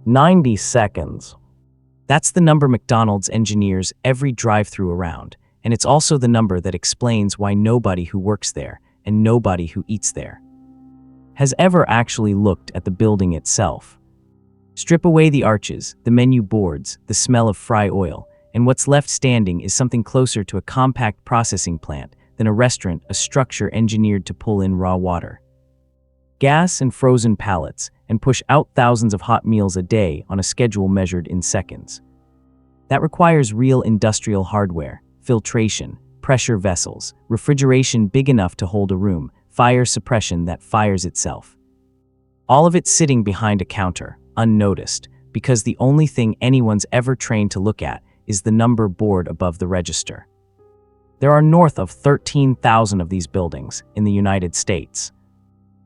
90 seconds. That's the number McDonald's engineers every drive-through around, and it's also the number that explains why nobody who works there and nobody who eats there has ever actually looked at the building itself. Strip away the arches, the menu boards, the smell of fry oil, and what's left standing is something closer to a compact processing plant than a restaurant, a structure engineered to pull in raw water, gas and frozen pallets, and push out thousands of hot meals a day on a schedule measured in seconds. That requires real industrial hardware, filtration, pressure vessels, refrigeration big enough to hold a room, fire suppression that fires itself. All of it sitting behind a counter, unnoticed, because the only thing anyone's ever trained to look at is the number board above the register. There are north of 13,000 of these buildings in the United States.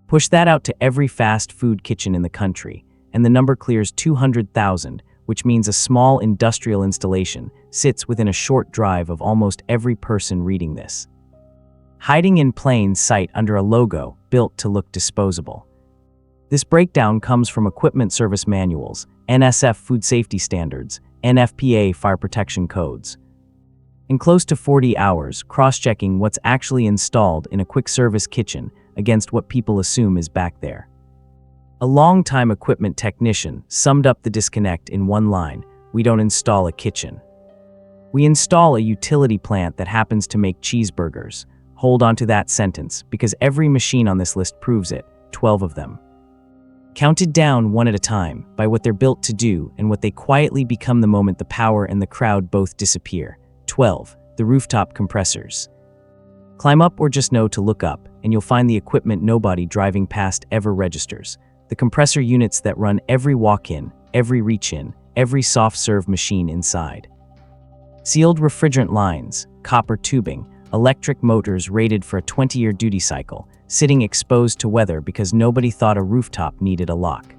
Push that out to every fast food kitchen in the country, and the number clears 200,000, which means a small industrial installation sits within a short drive of almost every person reading this, hiding in plain sight under a logo built to look disposable. This breakdown comes from equipment service manuals, NSF food safety standards, NFPA fire protection codes. In close to 40 hours, cross-checking what's actually installed in a quick service kitchen against what people assume is back there. A longtime equipment technician summed up the disconnect in one line: we don't install a kitchen. We install a utility plant that happens to make cheeseburgers. Hold on to that sentence, because every machine on this list proves it, 12 of them. Counted down one at a time by what they're built to do and what they quietly become the moment the power and the crowd both disappear. 12. The rooftop compressors. Climb up or just know to look up, and you'll find the equipment nobody driving past ever registers. The compressor units that run every walk-in, every reach-in, every soft-serve machine inside. Sealed refrigerant lines, copper tubing, electric motors rated for a 20-year duty cycle, sitting exposed to weather because nobody thought a rooftop needed a lock.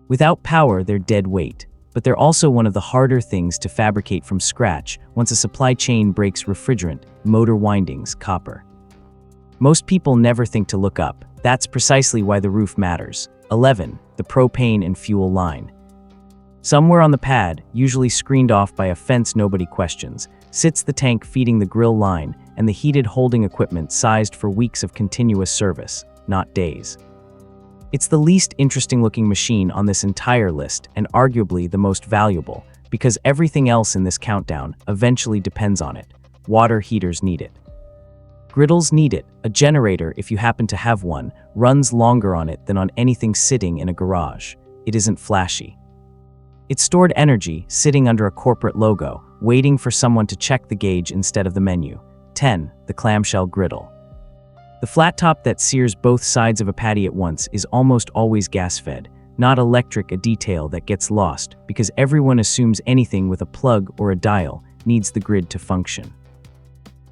Without power, they're dead weight, but they're also one of the harder things to fabricate from scratch once a supply chain breaks refrigerant, motor windings, copper. Most people never think to look up. That's precisely why the roof matters. 11. The propane and fuel line. Somewhere on the pad, usually screened off by a fence nobody questions, sits the tank feeding the grill line and the heated holding equipment sized for weeks of continuous service, not days. It's the least interesting looking machine on this entire list and arguably the most valuable, because everything else in this countdown eventually depends on it. Water heaters need it. Griddles need it. A generator, if you happen to have one, runs longer on it than on anything sitting in a garage. It isn't flashy. It's stored energy sitting under a corporate logo, waiting for someone to check the gauge instead of the menu. 10. The clamshell griddle. The flat top that sears both sides of a patty at once is almost always gas-fed, not electric, a detail that gets lost because everyone assumes anything with a plug or a dial needs the grid to function.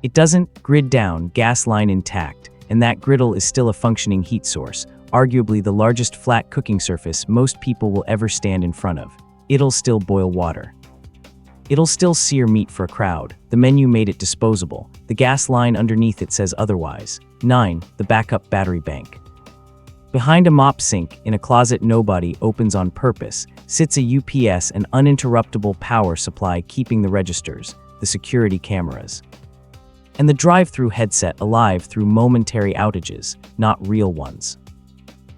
It doesn't. Grid down, gas line intact, and that griddle is still a functioning heat source, arguably the largest flat cooking surface most people will ever stand in front of. It'll still boil water. It'll still sear meat for a crowd. The menu made it disposable. The gas line underneath it says otherwise. 9. The backup battery bank. Behind a mop sink, in a closet nobody opens on purpose, sits a UPS and uninterruptible power supply keeping the registers, the security cameras, and the drive-through headset alive through momentary outages, not real ones.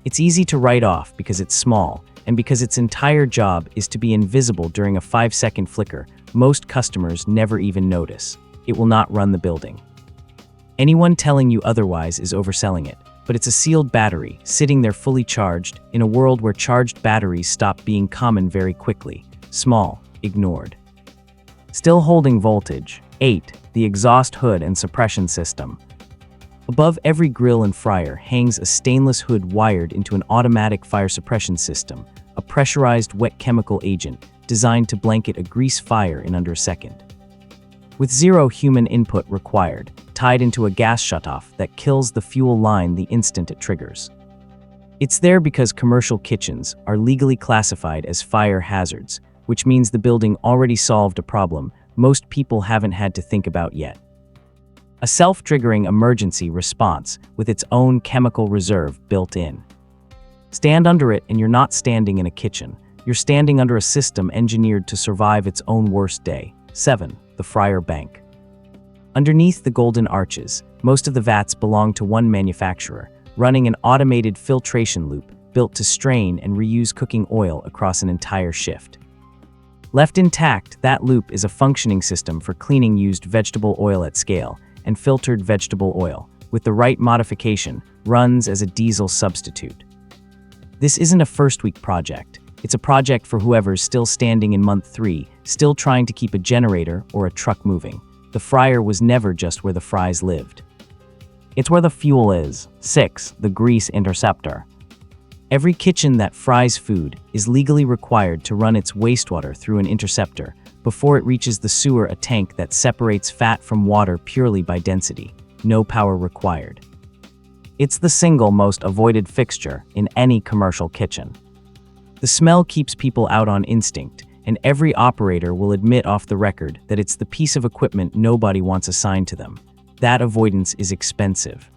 It's easy to write off because it's small, and because its entire job is to be invisible during a 5-second flicker. Most customers never even notice. It will not run the building. Anyone telling you otherwise is overselling it, but it's a sealed battery, sitting there fully charged, in a world where charged batteries stop being common very quickly. Small, ignored. Still holding voltage. 8. The exhaust hood and suppression system. Above every grill and fryer hangs a stainless hood wired into an automatic fire suppression system, a pressurized wet chemical agent designed to blanket a grease fire in under a second. With zero human input required, tied into a gas shutoff that kills the fuel line the instant it triggers. It's there because commercial kitchens are legally classified as fire hazards, which means the building already solved a problem most people haven't had to think about yet. A self-triggering emergency response with its own chemical reserve built in. Stand under it and you're not standing in a kitchen. You're standing under a system engineered to survive its own worst day. 7. The fryer bank. Underneath the golden arches, most of the vats belong to one manufacturer, running an automated filtration loop built to strain and reuse cooking oil across an entire shift. Left intact, that loop is a functioning system for cleaning used vegetable oil at scale, and filtered vegetable oil, with the right modification, runs as a diesel substitute. This isn't a first-week project. It's a project for whoever's still standing in month 3, still trying to keep a generator or a truck moving. The fryer was never just where the fries lived. It's where the fuel is. 6. The grease interceptor. Every kitchen that fries food is legally required to run its wastewater through an interceptor before it reaches the sewer, a tank that separates fat from water purely by density. No power required. It's the single most avoided fixture in any commercial kitchen. The smell keeps people out on instinct, and every operator will admit off the record that it's the piece of equipment nobody wants assigned to them. That avoidance is expensive.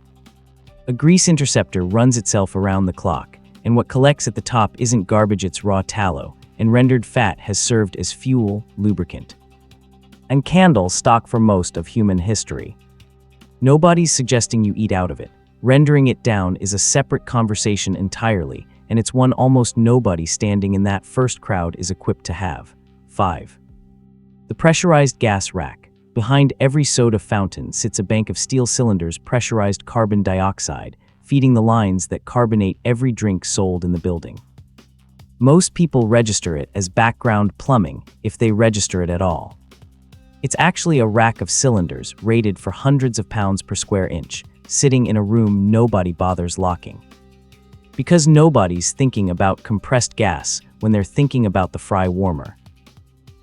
A grease interceptor runs itself around the clock, and what collects at the top isn't garbage, it's raw tallow, and rendered fat has served as fuel, lubricant, and candles stock for most of human history. Nobody's suggesting you eat out of it. Rendering it down is a separate conversation entirely, and it's one almost nobody standing in that first crowd is equipped to have. 5. The pressurized gas rack. Behind every soda fountain sits a bank of steel cylinders, pressurized carbon dioxide, feeding the lines that carbonate every drink sold in the building. Most people register it as background plumbing, if they register it at all. It's actually a rack of cylinders rated for hundreds of pounds per square inch, sitting in a room nobody bothers locking. Because nobody's thinking about compressed gas when they're thinking about the fry warmer.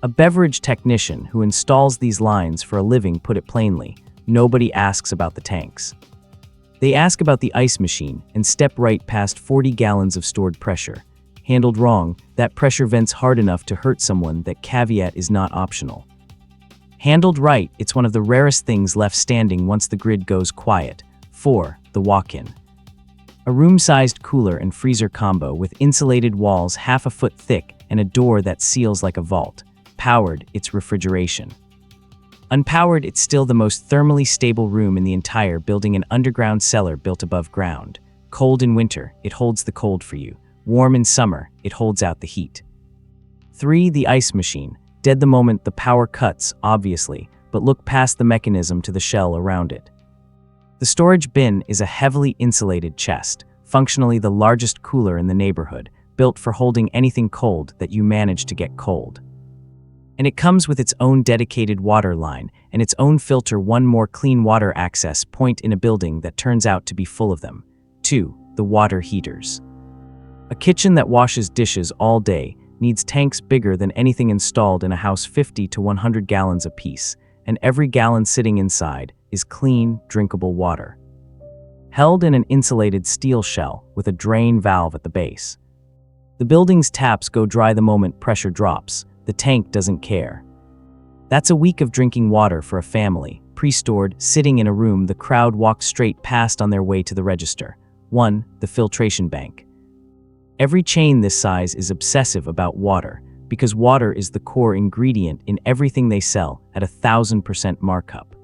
A beverage technician who installs these lines for a living put it plainly, nobody asks about the tanks. They ask about the ice machine and step right past 40 gallons of stored pressure. Handled wrong, that pressure vents hard enough to hurt someone. That caveat is not optional. Handled right, it's one of the rarest things left standing once the grid goes quiet. 4. The walk-in. A room-sized cooler and freezer combo with insulated walls half a foot thick and a door that seals like a vault. Powered, it's refrigeration. Unpowered, it's still the most thermally stable room in the entire building, an underground cellar built above ground. Cold in winter, it holds the cold for you. Warm in summer, it holds out the heat. 3. The ice machine. Dead the moment the power cuts, obviously, but look past the mechanism to the shell around it. The storage bin is a heavily insulated chest, functionally the largest cooler in the neighborhood, built for holding anything cold that you manage to get cold. And it comes with its own dedicated water line and its own filter, one more clean water access point in a building that turns out to be full of them. 2. The water heaters. A kitchen that washes dishes all day needs tanks bigger than anything installed in a house, 50 to 100 gallons apiece, and every gallon sitting inside is clean, drinkable water. Held in an insulated steel shell with a drain valve at the base. The building's taps go dry the moment pressure drops. The tank doesn't care. That's a week of drinking water for a family, pre-stored, sitting in a room the crowd walks straight past on their way to the register. 1. The filtration bank. Every chain this size is obsessive about water, because water is the core ingredient in everything they sell at 1,000% markup.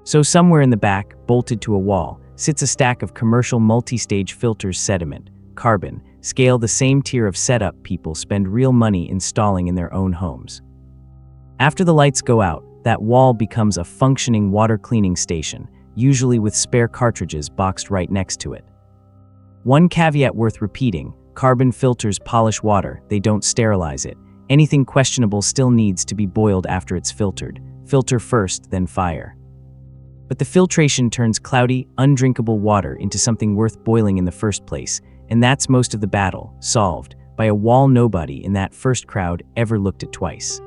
So somewhere in the back, bolted to a wall, sits a stack of commercial multi-stage filters, sediment, carbon, scale, the same tier of setup people spend real money installing in their own homes. After the lights go out, that wall becomes a functioning water cleaning station, usually with spare cartridges boxed right next to it. One caveat worth repeating: carbon filters polish water, they don't sterilize it. Anything questionable still needs to be boiled after it's filtered. Filter first, then fire. But the filtration turns cloudy, undrinkable water into something worth boiling in the first place, and that's most of the battle, solved by a wall nobody in that first crowd ever looked at twice.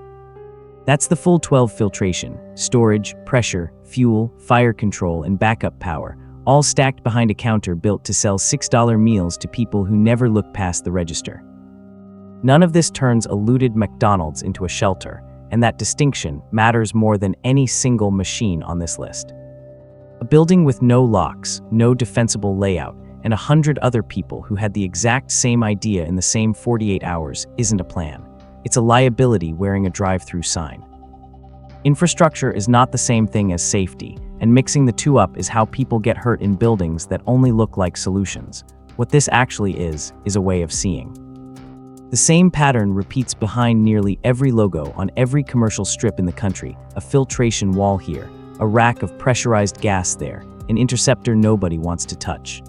That's the full 12 filtration, storage, pressure, fuel, fire control, and backup power, all stacked behind a counter built to sell $6 meals to people who never look past the register. None of this turns a looted McDonald's into a shelter, and that distinction matters more than any single machine on this list. A building with no locks, no defensible layout, and 100 other people who had the exact same idea in the same 48 hours isn't a plan. It's a liability wearing a drive-through sign. Infrastructure is not the same thing as safety, and mixing the two up is how people get hurt in buildings that only look like solutions. What this actually is a way of seeing. The same pattern repeats behind nearly every logo on every commercial strip in the country: a filtration wall here, a rack of pressurized gas there, an interceptor nobody wants to touch,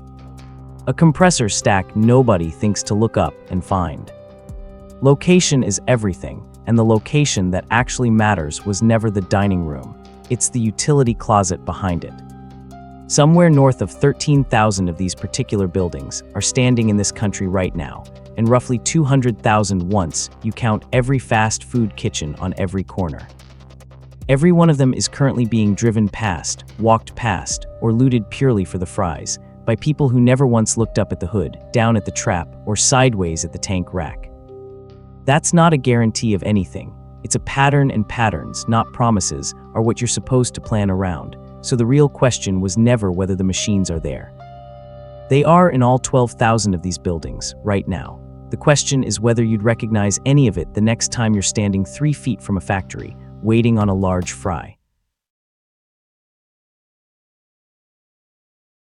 a compressor stack nobody thinks to look up and find. Location is everything, and the location that actually matters was never the dining room. It's the utility closet behind it. Somewhere north of 13,000 of these particular buildings are standing in this country right now, and roughly 200,000 once you count every fast food kitchen on every corner. Every one of them is currently being driven past, walked past, or looted purely for the fries by people who never once looked up at the hood, down at the trap, or sideways at the tank rack. That's not a guarantee of anything. It's a pattern, and patterns, not promises, are what you're supposed to plan around. So the real question was never whether the machines are there. They are in all 12,000 of these buildings, right now. The question is whether you'd recognize any of it the next time you're standing 3 feet from a factory, waiting on a large fry.